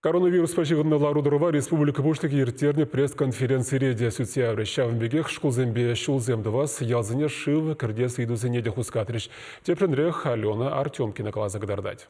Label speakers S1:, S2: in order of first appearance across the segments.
S1: Коронавирус пачығынна ларудырова республика бұштық ертеріне пресс-конференции реде сүтсеавры шавынбегех шкулзембе шулземдывас ялзыне шив кірдес үйдузыне де хускатрыш. Тепренрех Алена Артемкина қалазы гдардать.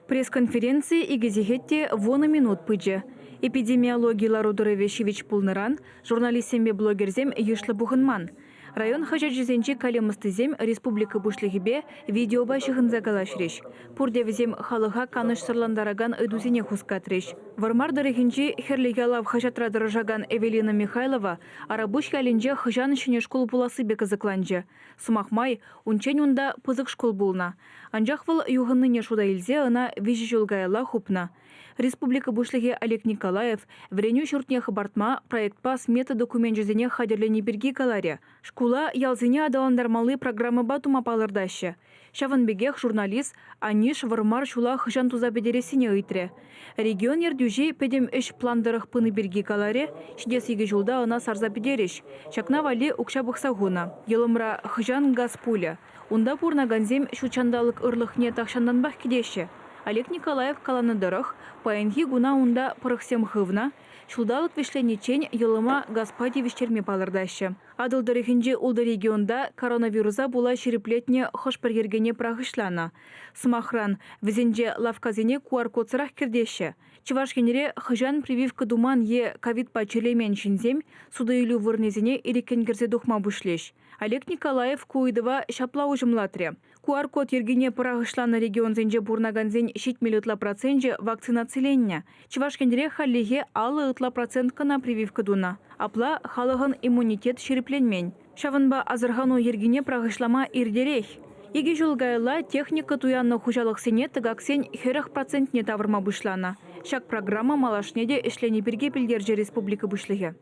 S2: Пресс-конференции и газетте вона минут пыджи. Эпидемиология Ларудоровичевич Пулныран, журналистембе блогерзем Ешлы Бухынман. Район хажаджизенче калемыстызем республика бушлигибе видеоба шығынза калашреш. Пурдевізем халыға каныш сырландараган ыдузине хускатреш. Вармар дарыхинче херлигалав хажатрадырыжаган Эвелина Михайлова арабуш калинче хыжан шыне школ буласы бекызыкланчы. Сумахмай унчен унда пызык школ булна. Анжахвыл юғынныне шуда илзе ына вижи жолгайла хупна. Республика бушлиге Олег Николаев вреню шуртне хабартма проектпа смета документ жүзіне хадерлені бірге каларе. Шкула ялзыне адаландармалы программы батума палырдашы. Шаванбегех журналист Аниш Вармар шула хыжан туза бедересіне ыйтре. Регион ердюжи педем эш пландырых пыны бірге каларе, шидес еге жылда ына сарза бедереш. Шакна вали укша бұқсағуна. Елымра хыжан газ пуля. Унда пурна ганзем шучандалық ырлықне тақшанданбақ кедеші. Олег Николаев каланадырых, паянхи гуна унда пырықсем хывна, шулдалық вишленечен елыма Господи виштерме палырдашы. Адылдырыхинже улды регионда коронавируса була шереплетне хошпергергене прағышлана. Смахран візенже лавказене QR-код сырақ кірдеші. Чывашкенере хыжан прививка думан е ковид пачелемен шинзем судайлю вырнезене ирекенгерзе духма бушлеш. Олег Николаев куйдыва шапла ужымлатре. QR-код ергене прағышлана регион зенже бурнаганзен 7 миллиотла процентже вакцинациленне. Чывашкенере халлеге алы ытла проценткана прививка дуна. Апла халығын иммунитет шерепленмен. Шавынба азырғану ергене прағышлама ирдерех. Еге жылгайла техника туянны хужалық сене тыгаксен 40% не тавырма бұшлана. Шак программа малашнеде эшлени бірге білдерже республика бұшлығы.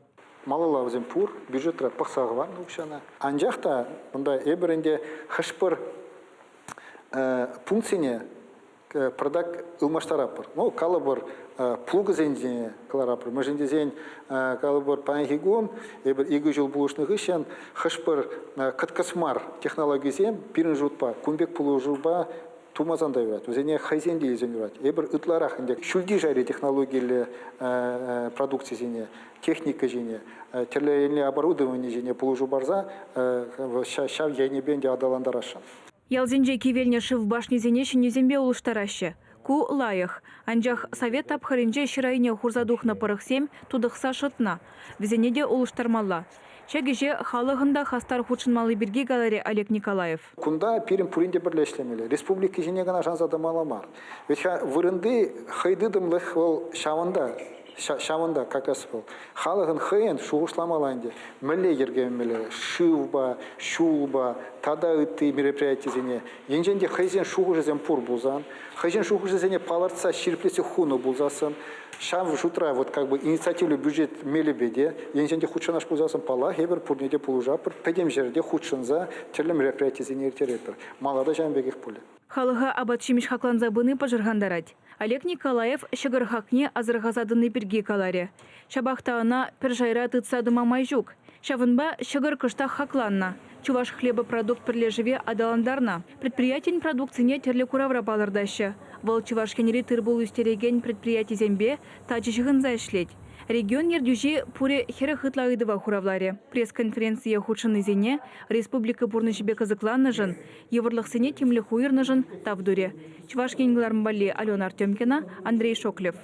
S3: Малала пур бюджетра пақсағыван ұқшана. Анжақта бұнда әбірінде хышпыр пункцияне продак ылмаштарапыр. Ну, калабыр плуга зенде каларапыр. Мәжінде зен калабыр панхигон, эбір 2 жыл бұлышны ғышен хышпыр каткасмар технология зен бірін жұтпа, күнбек пулу жұлба тумазандай врат. Өзене хайзен дейі зен врат. Эбір үтларах, шүлді жайры технологиялы продукция зене, техника зене, терлі оборудование зене пулу жұбарза, шав яйнебенде адаландарашы.
S2: Ялзенже кивелне шыв башни зенеші незембе улыштарашы. Ку лайық. Анжақ совет тапхарынже шырайне хурзадух на парықсем тудықса шытна. Візенеде улыштармалла. Чагеже халығында хастар худшынмалы бірге галаре Олег Николаев.
S3: Кунда пирим пуринде бірлешлемелі. Республика жіне гана жанзады маламар. Ведь вырынды хайдыдым лых ол шавында какас был. Халығын хайын шуғышламаланде. Мәле ергемелі, шывба, шулба, тада үтті мероприятие зене. Енженде хайзен шуғы жезен пур бұлзан. Хайзен шуғы жезене паларца ширплесі хуны бұлзасын. Шав жутра вот как бы инициативный бюджет мелебеде. Енженде худшанаш бұлзасын пала, хебір пурнеде пулужапыр. Пәдем жерде худшынза терлі мероприятие зене ертерепір. Малада жанбегех пулі.
S2: Халыға абатшимиш хакланза бұны пажырғандарад. Олег Николаев шығырхакне азырғазадыны бірге каларе. Шабақтағына піржайра тыцадыма майжук. Шавынба шығыр кышта хакланна. Чуваш хлеба продукт пірлежіве адаландарна. Предприятин продукцине терлі куравра балырдашы. Вал чувашкенері тырбул үстереген предприятий зембе тачы шығынза ішлет. Регион ердюжи пуре хері хытлағыдыва хуравларе. Пресс-конференция худшыны зене республика бурнышыбе кызыкланны жын, еврлық сене темлі хуйырны жын тавдуре. Чувашкенглармбали Алена Артемкина, Андрей Шоклев.